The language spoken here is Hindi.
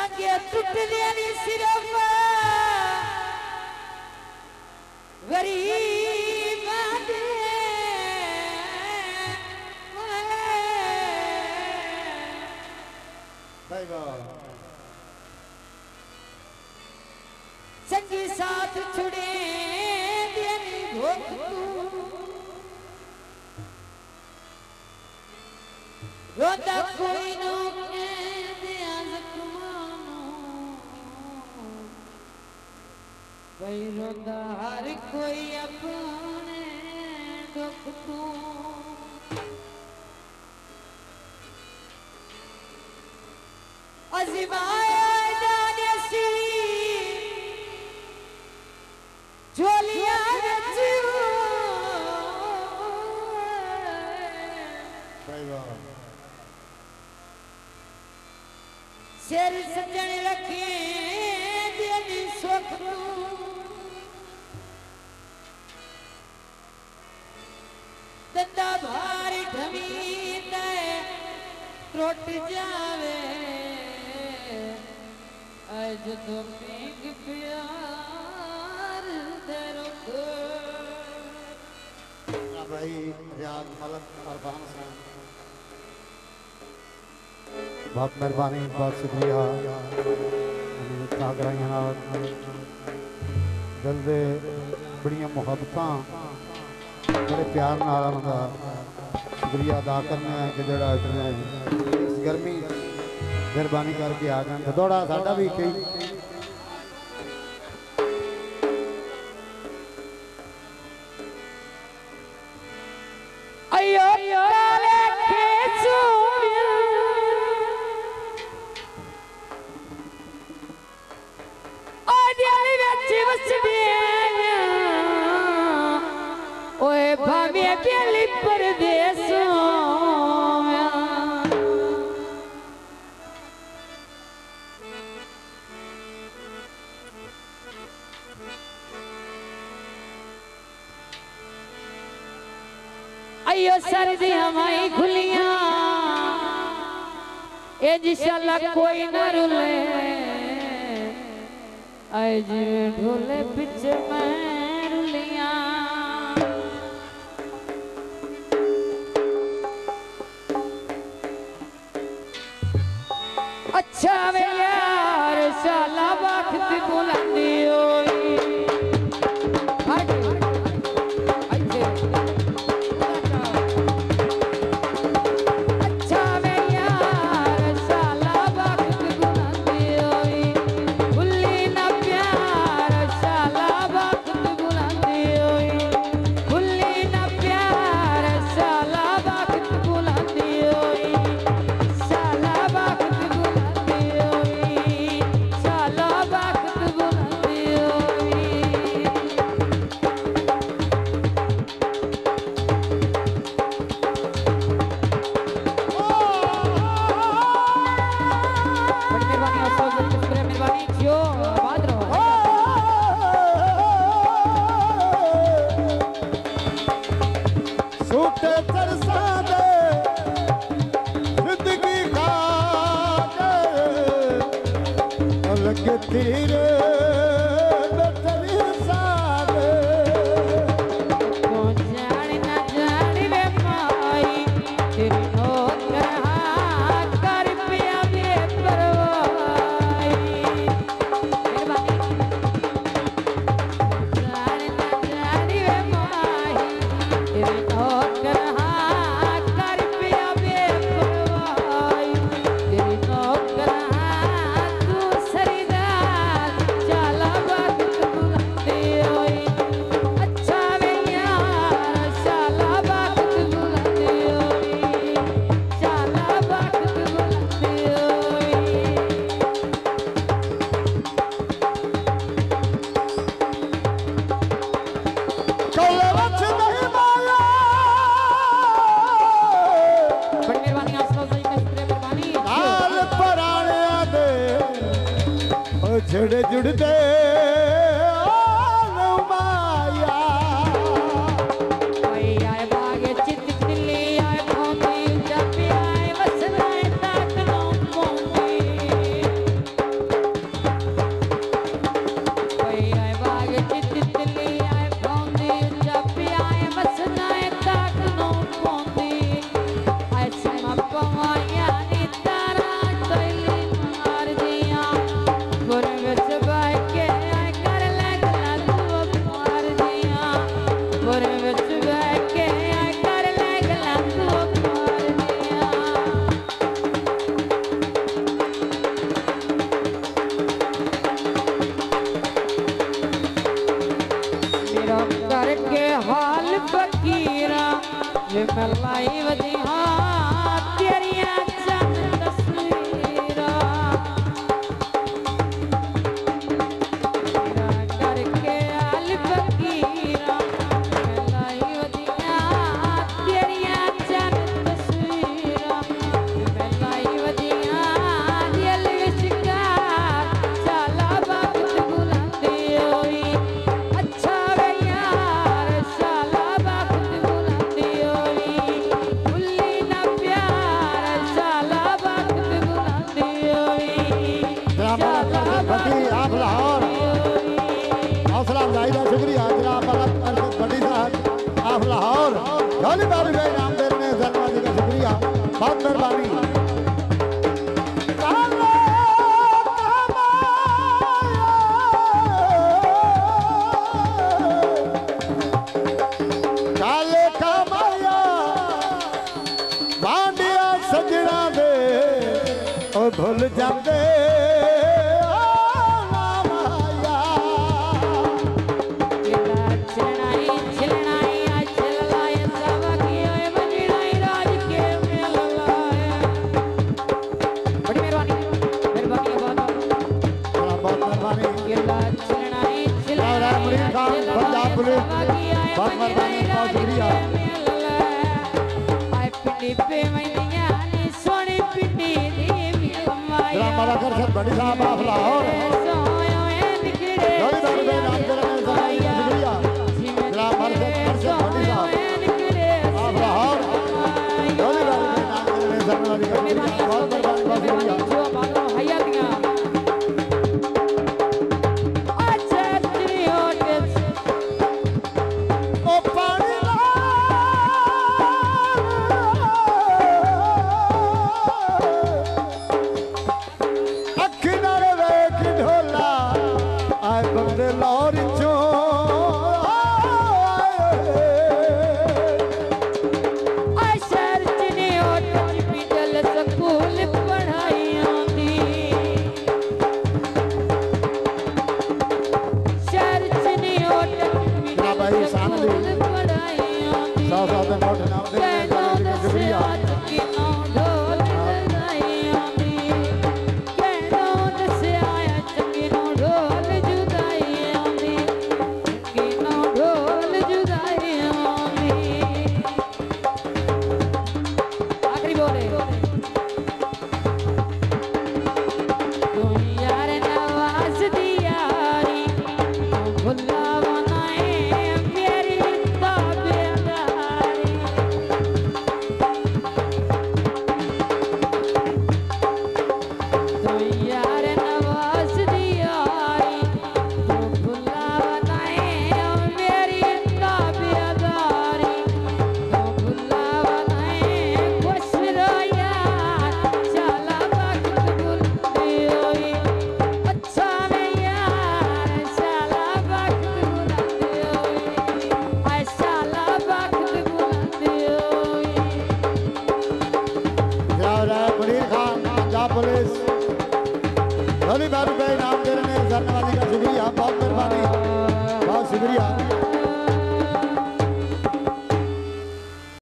टांगे टूट देनी सिर्फ गरीब संगी साथ छुड़े देनी भोग रोता कोई नो भाई रोता हर कोई अपने दुख को अज़माया जाने सी झोलिया शेर सजन रखे देनी सुख दंदा भारी ढमीत त्रुट जावे आज तो पीक प्यार तेरो भाई रियाज मलक अरबान साहब बहुत मेहरबानी बहुत शुक्रिया दिल दे बड़िया मुहब्बतां बड़े प्यार नाल उनका शुक्रिया अदा करने कि जड़ा इतने इस गर्मी मेहरबानी करके आ गए थोड़ा साडा भी कई अयो सर्दी हमारी खुलियां ए जिशाला कोई न रुले आज ढोले पीछे में रुलियां अच्छा वे यार शाला वक्त बुलंदी होई जुड़ जुड़ते करके हाल फकीरा वे मलाई वधिया तेरिया चंद तस्वीरा करके हाल फकीरा मलाई वधिया तेरिया चंद तस्वीरा मलाई वधिया दिल विचकार चाला वक्त बुलंदी होई अच्छा वे यार चाला वक्त बुलंदी होई भुल्ली ना प्यार चाला वक्त बुलंदी होई चाला भट्टी आप लाहौर हौसला अफजाई का शुक्रिया जनाब अरशद भट्टी साहब आप लाहौर गाली बारी भाई नाम दे रहे हैं धन्यवाद का शुक्रिया बहुत मेहरबानी काले कमाया बांडिया सजना दे ओ भुल जाते पंजाब पुलिस बहुत मेहरबानी बहुत शुक्रिया हमारा घर से बड़ी साहब आप लाहौर शुक्रिया जनाब बड़ी साहब आप लाहौर बहुत मेहरबानी बहुत शुक्रिया नाम दे रहे हैं धन्यवाद का शुक्रिया बहुत मेहरबानी बहुत शुक्रिया।